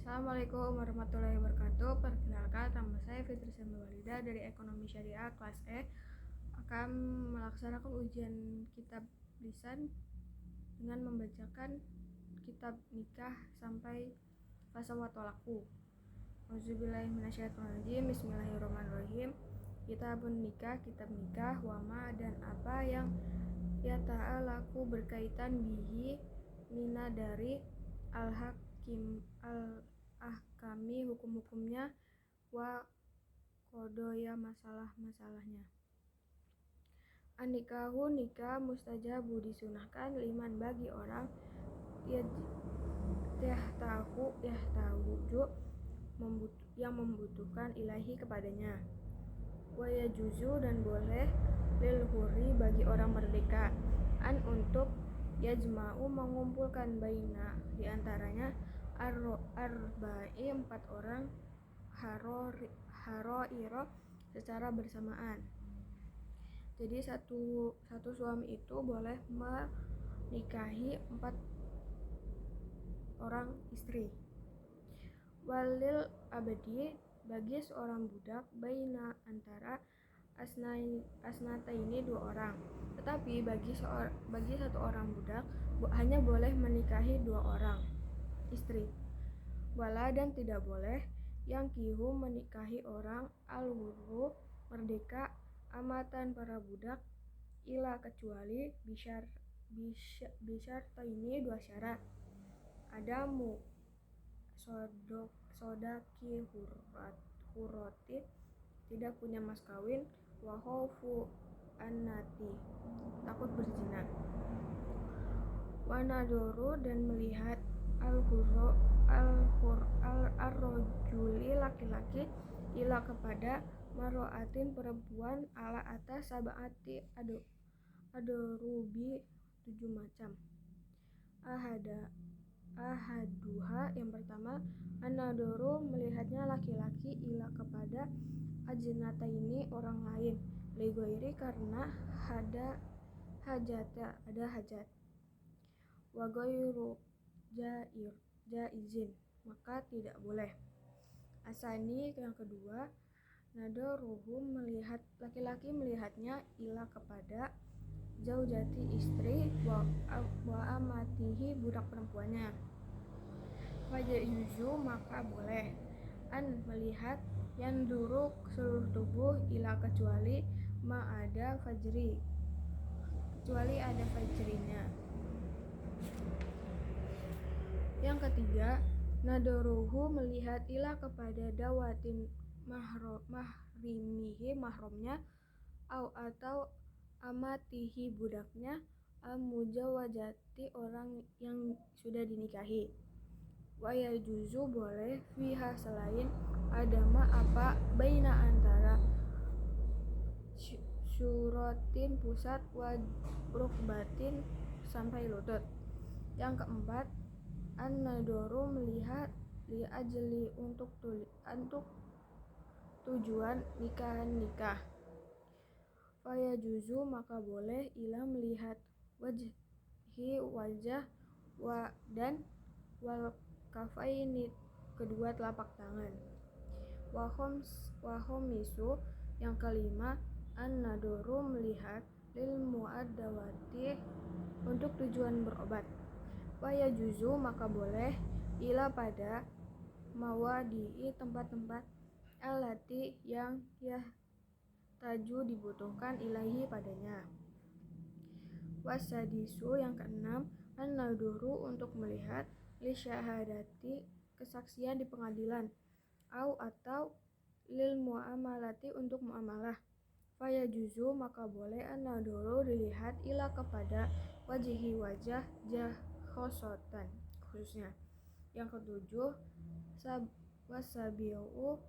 Assalamualaikum warahmatullahi wabarakatuh. Perkenalkan, nama saya Fitri Walida dari Ekonomi Syariah kelas E. Akan melaksanakan ujian kitab lisan dengan membacakan kitab nikah sampai fasa wa tolaku. Auzubillahiminasyaitonirrajim. Bismillahirrahmanirrahim. Kitabun nikah, kitab nikah, wama dan apa yang ya ta'alaku berkaitan bihi mina dari al-hakim al-ahkami hukum-hukumnya wa kodoya masalah-masalahnya. An-nikahu nikah mustajabu disunahkan liman bagi orang yahtahu yang membutuhkan ilahi kepadanya. Wa yajuzu dan boleh lil huri bagi orang merdeka an untuk yajma'u mengumpulkan baina diantaranya arba'i 4 orang haroiro secara bersamaan. Jadi satu suami itu boleh menikahi 4 orang istri. Walil abadi bagi seorang budak baina antara asnata ini 2 orang. Tetapi bagi satu orang budak hanya boleh menikahi 2 orang istri. Wala dan tidak boleh yang kihu menikahi orang al-hurru merdeka amatan para budak ila kecuali bisyartaini 2 syarat. Adamu sodaki hurroti tidak punya mas kawin, wahofu annati takut berzina, wanadoru dan melihat al-rojuli laki-laki ila kepada maroatin perempuan ala atas sabaati adorubi 7 macam. Ahaduha yang pertama anadoru melihatnya laki-laki ila kepada ajnata ini orang lain legoiri karena ada hajat wagoiru jaizin maka tidak boleh. Asani yang kedua nadoruhum melihat laki-laki melihatnya ila kepada zaujati istri wa amatihi budak perempuannya. Wajajuzu maka boleh an melihat yang duruk seluruh tubuh ila kecuali ada fajrinya. Yang ketiga nadoruhu melihat ila kepada dawatin mahrimihi mahramnya atau amatihi budaknya mujawajati orang yang sudah dinikahi. Wa yajuzu boleh fiha selain adama apa baina antara syurotin pusat wa rukbatin sampai lutut. Yang keempat an-nadoru melihat li ajli untuk tujuan nikah. Fa yajuzu maka boleh ila melihat wajah wa dan wal kafaini kedua telapak tangan. Wahomisu yang kelima an-nadoru melihat lil muaddawati untuk tujuan berobat. Wa yajuzu maka boleh ila pada mawadi'i tempat-tempat alati yang taju dibutuhkan ilahi padanya. Wasadisu yang keenam an-nadoru untuk melihat li syahadati kesaksian di pengadilan atau lil muamalati untuk muamalah. Fa yajuzu maka boleh an-nadoru dilihat ila kepada wajihi wajah jahhosotan khususnya. Yang ketujuh wasabiu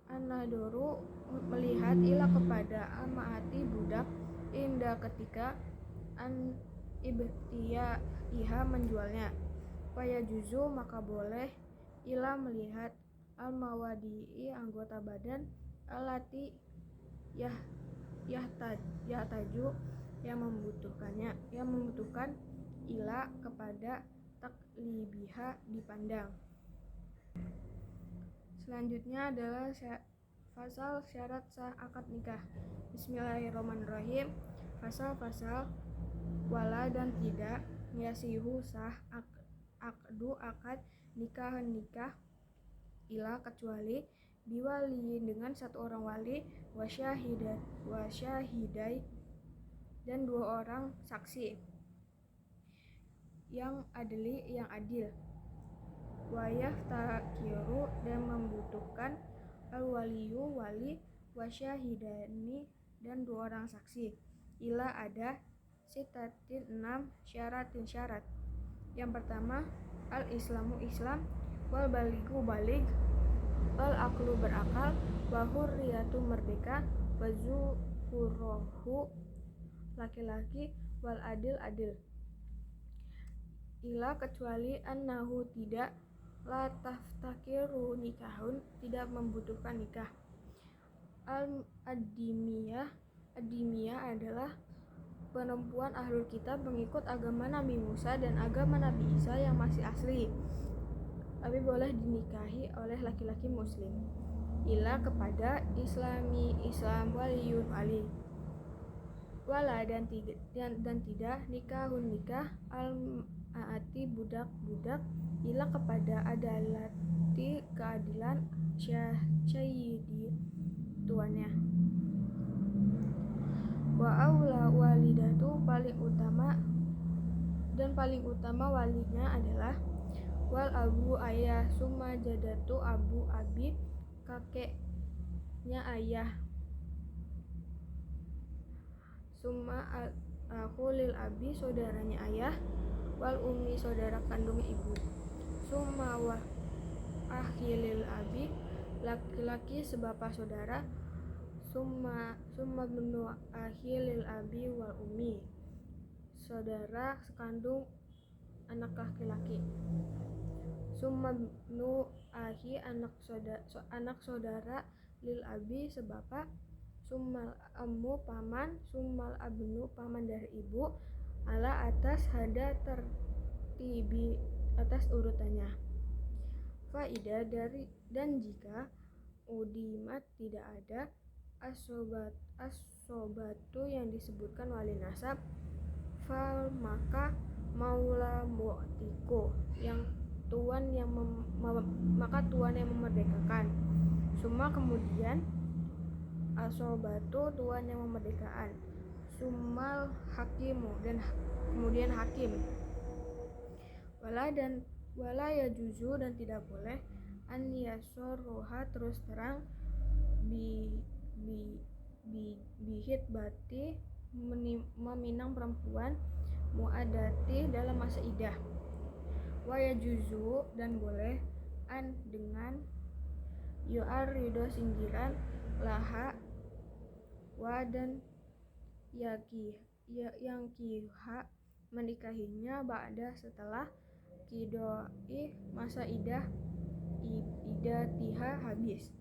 an-nadoru melihat ila kepada amaati budak inda ketika an ibtiya iha menjualnya. Fa yajuzu maka boleh ila melihat al-mawadi'i anggota badan alati yahtaju yang membutuhkan ila kepada taklibiha dipandang. Selanjutnya adalah fasal syarat sah akad nikah. Bismillahirrahmanirrahim. Fasal-fasal wala dan tidak yasihu sah akdu akad nikah ila kecuali biwaliin dengan satu orang wali wasyahidai dan dua orang saksi yang adil wayah takiru dan membutuhkan al-waliyu wali wasyahidani dan dua orang saksi ila ada sitatin 6 syarat. Yang pertama al-islamu Islam, wal baligu balig, wal aklu berakal, wa hurriyatu merdeka, wa zuhuruhu laki-laki, wal adil adil. Ila kecuali annahu tidak la taftakiru nikahun tidak membutuhkan nikah. Ad-dimiyah adalah perempuan ahlul kitab pengikut agama Nabi Musa dan agama Nabi Isa yang masih asli, tapi boleh dinikahi oleh laki-laki muslim. Ila kepada Islam waliyun wali wala dan tidak nikahun nikah al-ma'ati budak-budak ila kepada adalati keadilan syahidi tuannya. Wa aula walidatu paling utama walinya adalah wal abu ayah summa jadatu abu abi kakeknya ayah summa aku lil abi saudaranya ayah wal umi saudara kandung ibu summa wa akhi lil abi laki-laki sebapak saudara summa benu akhi lil abi wal umi saudara sekandung anak laki-laki summa benu akhi anak saudara lil abi sebapak summal ammu paman summal abnu paman dari ibu ala atas hada tertibi atas urutannya. Faida dari dan jika udimat tidak ada asobatu yang disebutkan wali nasab fal maka maula mu'tiku yang tuan yang maka tuan yang memerdekakan. Summa kemudian asobatu tuan yang memerdekakan. Summal hakimu dan kemudian hakim. Wala ya juzu dan tidak boleh an yasorroha terus terang bihit bati meminang perempuan muadati dalam masa idah. Wa ya juzu dan boleh an dengan yu'arido singgiran laha wa dan yang kiha menikahinya ba'da setelah kidoi masa idatiha habis.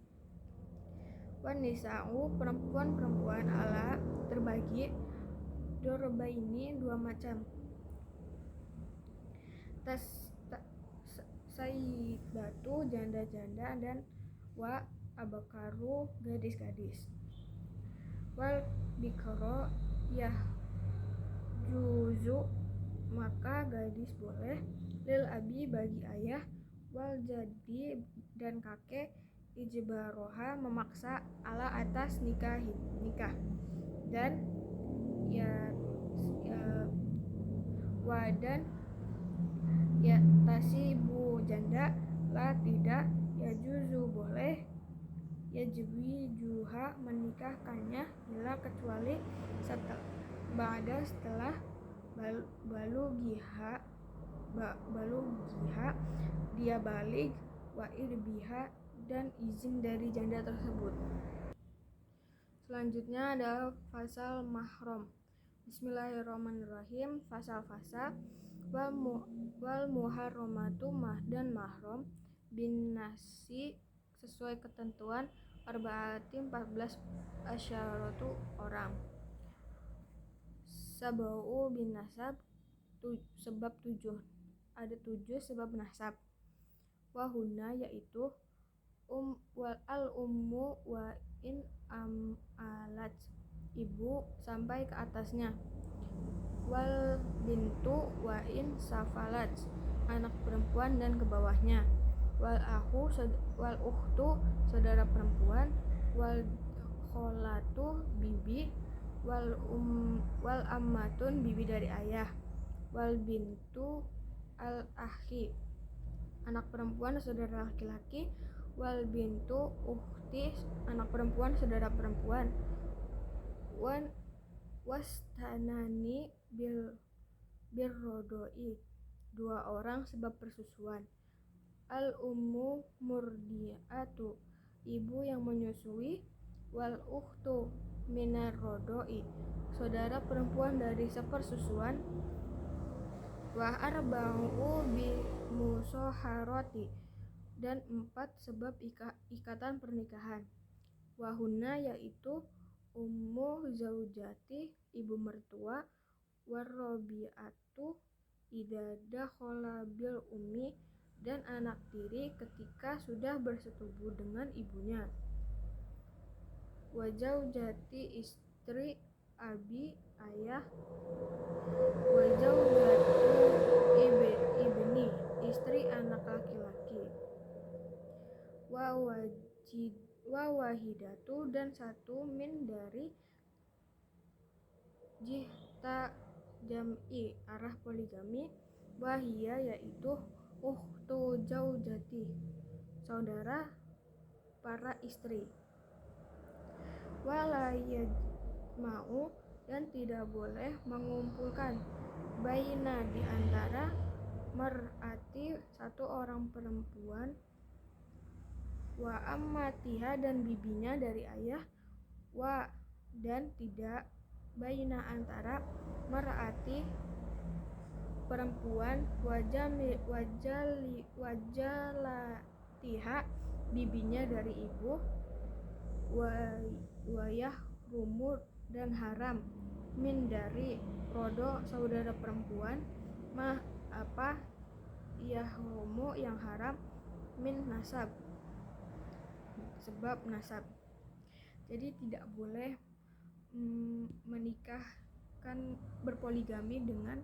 Wan nisa'u perempuan ala terbagi dorbaini dua macam. Sayyibatu janda-janda dan wa abakaru gadis-gadis. Wal bikro yah juzu maka gadis boleh lil abi bagi ayah wal jadi dan kakek ijbaroha memaksa ala atas nikah dan wadan ya tasibu janda la tidak ya juzu boleh ya juha menikahkannya bila kecuali setelah balugiha dia balik wa irbiha dan izin dari janda tersebut. Selanjutnya adalah fasal mahram. Bismillahirrahmanirrahim. Fasal-fasal wal muharramatu dan mahram bin nasi sesuai ketentuan arba'atin 14 asyaratu orang. Sabau bin nasab sebab 7 ada 7 sebab nasab. wahuna yaitu al ummu wa in alat, ibu sampai ke atasnya, wal bintu wa in safalat, anak perempuan dan ke bawahnya, wal ukhtu saudara perempuan, wal kholatu bibi, wal ammatun bibi dari ayah, wal bintu al akhi anak perempuan saudara laki-laki, wal bintu ukhti anak perempuan saudara perempuan, wastanani birrodoi dua orang sebab persusuan, al ummu murdiatu ibu yang menyusui, wal ukhtu minar rodoi saudara perempuan dari sepersusuan, wa arba'u bi musoharoti dan 4 sebab ikatan pernikahan, wahuna yaitu ummu zaujati ibu mertua, warrobiatu idza dakhala bil ummi dan anak tiri ketika sudah bersetubuh dengan ibunya, wa zaujati istri abi ayah, wa zaujatu ibni istri anak laki-laki, wa wahidatu dan satu min dari jihta jam'i arah poligami, wahia yaitu ukhtu zaujati saudara para istri, wala yajma'u dan tidak boleh mengumpulkan, baina di antara mar'ati satu orang perempuan, wa ammatiha dan bibinya dari ayah, wa dan tidak baina antara mar'ati perempuan, wajalatiha bibinya dari ibu, wayah rumur dan haram, min dari rodo saudara perempuan, mah apa yahrumu yang haram, min nasab sebab nasab. Jadi tidak boleh menikahkan berpoligami dengan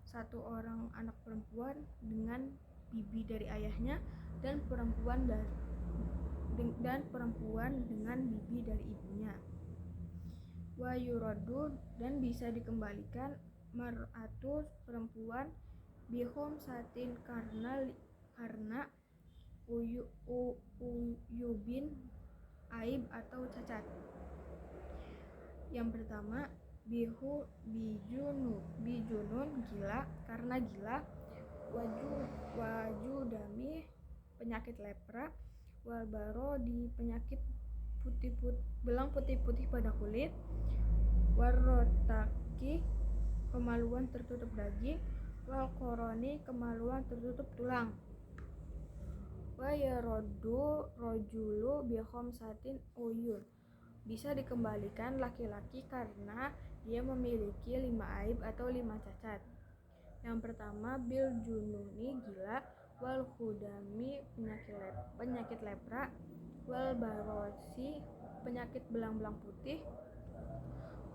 satu orang anak perempuan dengan bibi dari ayahnya, dan perempuan dengan bibi dari ibunya. Wa yuradu dan bisa dikembalikan mar'atu perempuan bihum satin karena uyubin aib atau cacat. Yang pertama, bijunun gila karena gila, wajudami penyakit lepra, walbaro di penyakit belang putih-putih pada kulit, warrotaki kemaluan tertutup daging, walkoroni kemaluan tertutup tulang, wayarodu rojulu bihom satin uyun bisa dikembalikan laki-laki karena dia memiliki 5 aib atau 5 cacat. Yang pertama, bil jununi gila, wal hudami penyakit lepra, wal barosi penyakit belang-belang putih,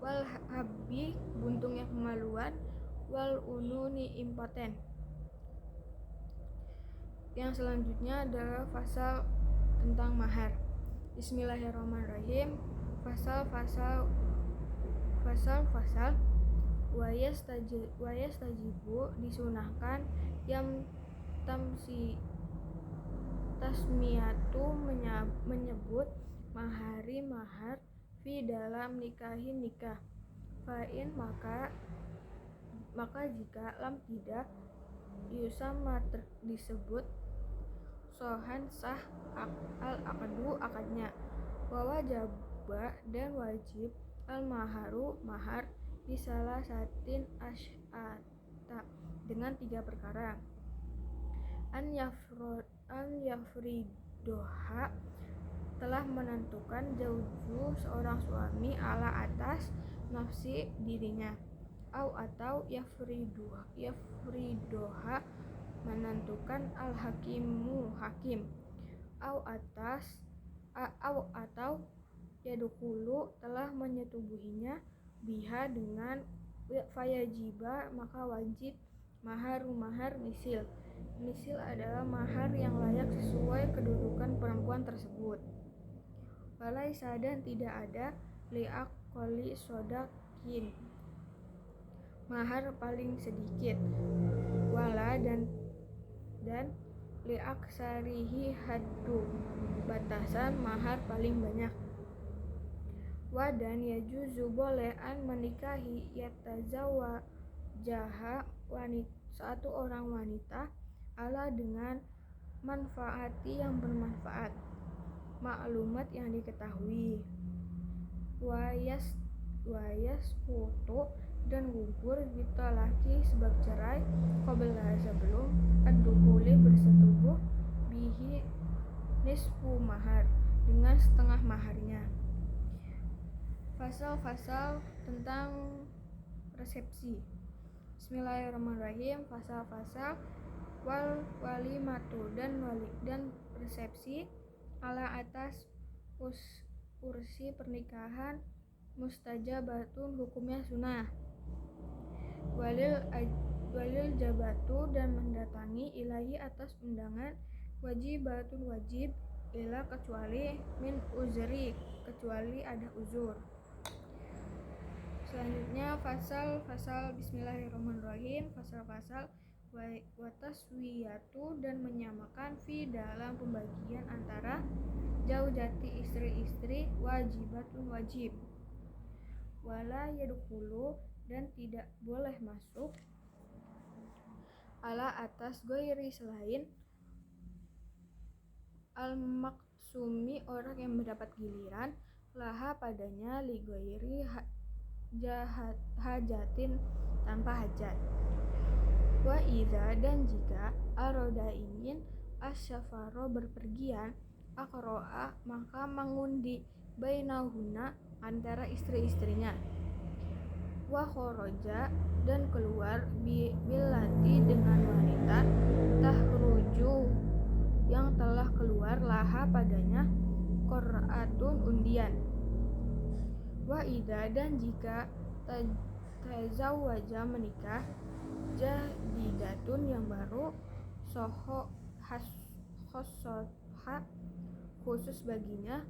wal habbi buntungnya kemaluan, wal ununi impoten. Yang selanjutnya adalah pasal tentang mahar. Bismillahirrahmanirrahim. Fasal wayastajibu disunahkan yang tasmiyatu menyebut mahar fi dalam nikahin nikah, fa'in maka jika lam tidak yusama disebut sohan sah al-aqdu akadnya, wa wajaba dan wajib al-maharu mahar bisalah satin asy'ata dengan 3 perkara, an yafridoha telah menentukan zauju seorang suami ala atas nafsi dirinya, atau yafridoha menentukan al-hakimu hakim atau yadkhulu telah menyetubuhinya biha dengan fayajiba maka wajib mahar misil adalah mahar yang layak sesuai kedudukan perempuan tersebut. Walaisa dan tidak ada li'aqali sodakin mahar paling sedikit, wala dan li'aksarihi haddu batasan mahar paling banyak. Dan yajuzu boleh an menikahi yatazawajaha satu orang wanita ala dengan manfaati yang bermanfaat, maklumat yang diketahui, wayas putu dan gugur bitolaki sebab cerai qabla sebelum ad-dukhuli bersetubuh bihi nisfu mahar dengan setengah maharnya. Fasal-fasal tentang resepsi. Bismillahirrahmanirrahim. Fasal-fasal walimatu dan resepsi ala atas kursi pernikahan mustajabatun hukumnya sunnah. Walil jabatu dan mendatangi ilahi atas undangan wajibatun wajib ila kecuali min uzri kecuali ada uzur. Selanjutnya fasal bismillahirrahmanirrahim. Fasal wataswiyatu dan menyamakan fi dalam pembagian antara zaujati istri-istri wajibatun wajib. Wala yadkhulu dan tidak boleh masuk ala atas ghairi selain al-maksumi orang yang mendapat giliran laha padanya li ghairi hajatin tanpa hajat. Wa idza dan jika aroda ingin asyafaro berpergian akroa maka mengundi bainahuna antara istri-istrinya. Wa khoroja dan keluar bilati dengan wanita tahruju yang telah keluar laha padanya qur'atun undian. Wa idza dan jika tazawwaja menikah jadidatun yang baru soho khossoha khusus baginya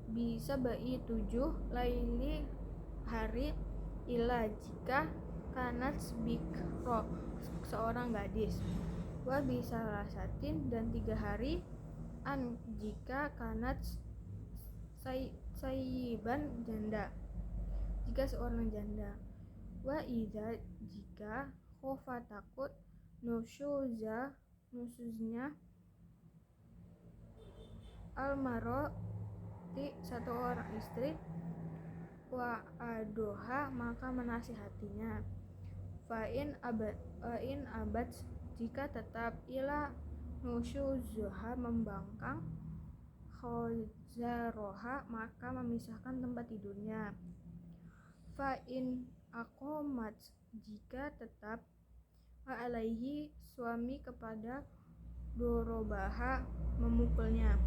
bisa bai 7 laili hari ila jika kanat bikro seorang gadis, wa bisa lasatin dan 3 hari an jika kanat sayyiban janda jika seorang janda. Wa idza jika khofa takut nusuznya almaroti satu orang istri wa adoha maka menasihatinya. Fa'in abad jika tetap ila nusyuzuha membangkang khozaroha maka memisahkan tempat tidurnya. Fa'in aqomat jika tetap alaihi suami kepada dorobaha memukulnya.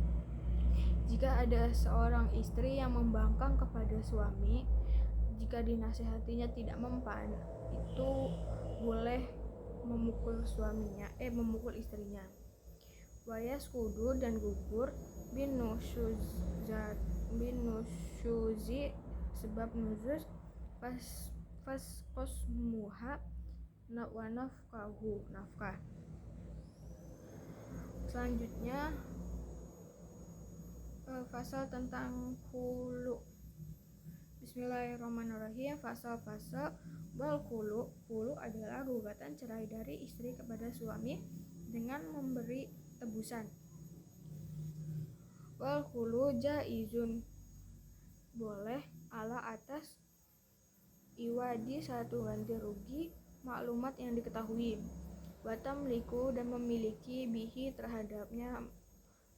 Jika ada seorang istri yang membangkang kepada suami, jika dinasihatinya tidak mempan, itu boleh memukul memukul istrinya. Wayas kudu dan gugur bin nusyuzi sebab nuzuz pas kosmuha wa nafkah. Selanjutnya fasal tentang khulu. Bismillahirrahmanirrahim. Fasal wal khulu adalah gugatan cerai dari istri kepada suami dengan memberi tebusan. Wal khulu jaizun boleh ala atas iwadi satu ganti rugi maklumat yang diketahui. Watamliku dan memiliki bihi terhadapnya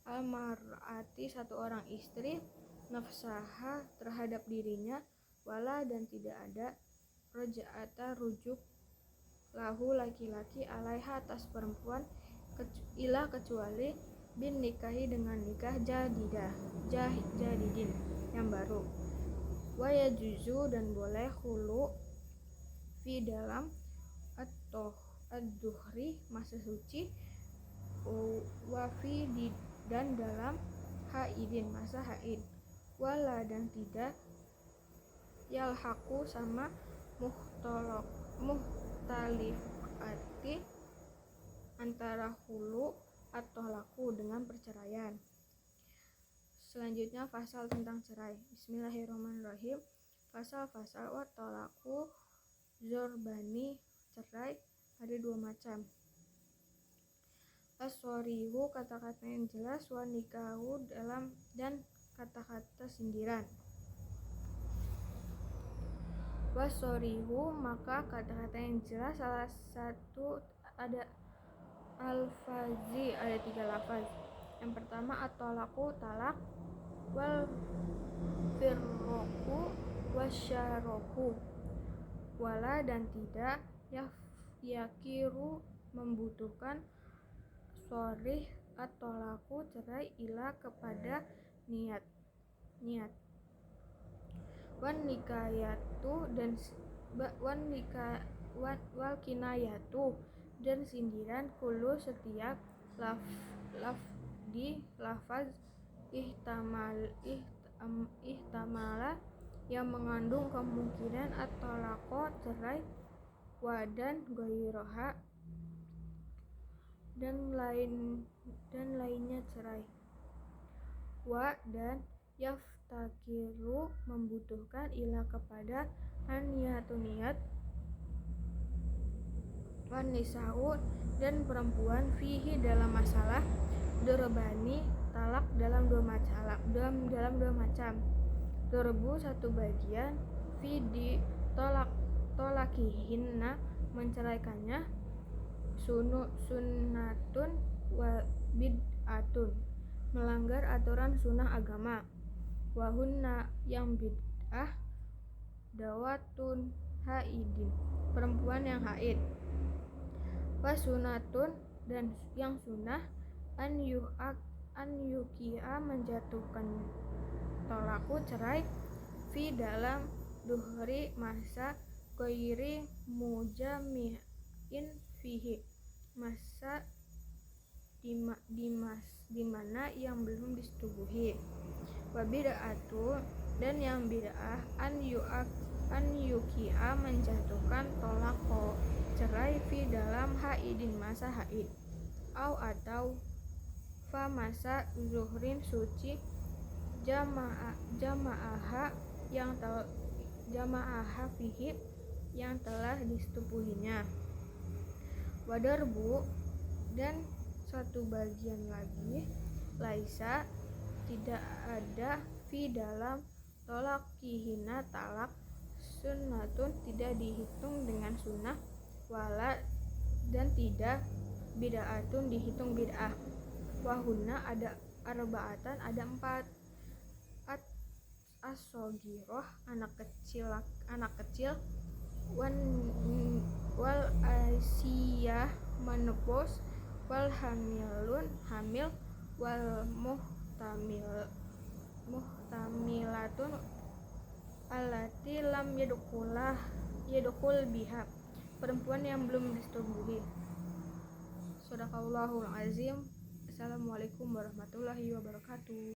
almar'ati satu orang istri nafsaha terhadap dirinya wala dan tidak ada roja'ata rujuk lahu laki-laki alaiha atas perempuan kecuali bin nikahi dengan nikah jadidin yang baru. Wa yajuzu dan boleh hulu fi dalam atau ad-duhri masa suci, wa fi dan dalam haidin masa haid, wala dan tidak yalhaqu sama muhtalifati antara hulu atau laku dengan perceraian. Selanjutnya pasal tentang cerai. Bismillahirrahmanirrahim. Pasal-pasal wa talaku zorbani, cerai ada dua macam. As-sorihu kata-kata yang jelas, wa nikahu dalam dan kata-kata sindiran. Wasorihu maka kata-kata yang jelas salah satu ada alfazi, ada 3 lafaz. Yang pertama at-talaku talak, wal firroku wasyaroku, wala dan tidak yakiru membutuhkan sorih at-talaku cerai ila kepada niat wan nikayatu dan wal kinayatu dan sindiran kulu setiap lafaz ihtamala yang mengandung kemungkinan atau lako cerai, wa dan goiroha dan lainnya cerai, wa dan yaftakiru membutuhkan ila kepada niat wan nisa'u dan perempuan fihi dalam masalah dorbani talak dalam dua macam. Dorbu satu bagian, fi di tolakihinna menceraikannya, sunnatun wa bid'atun melanggar aturan sunnah agama, wahunna yang bid'ah dawatun haidin perempuan yang haid, wasunatun dan yang sunnah an yukia menjatuhkan tolaku cerai fi dalam duhri masa ghairi mujami'in fihi masa di mana yang belum disetubuhi, wa bid'atu dan yang bid'ah an yukia menjatuhkan tolako cerai fi dalam haidin masa haid, atau fa masa zuhrin suci jama'aha fihi yang telah disetubuhinya, wadarbu dan satu bagian lagi laisa tidak ada fi dalam tolakihina talak sunnatun tidak dihitung dengan sunnah, wala dan tidak bid'atun dihitung bid'ah, wahuna ada arbaatan ada 4, as-sogiroh anak kecil, wal asiyah menepus, wal hamilun hamil, wal muhtamilatun allati lam yadkhul biha perempuan yang belum disetubuhi. Shadaqallahul azim. Assalamualaikum warahmatullahi wabarakatuh.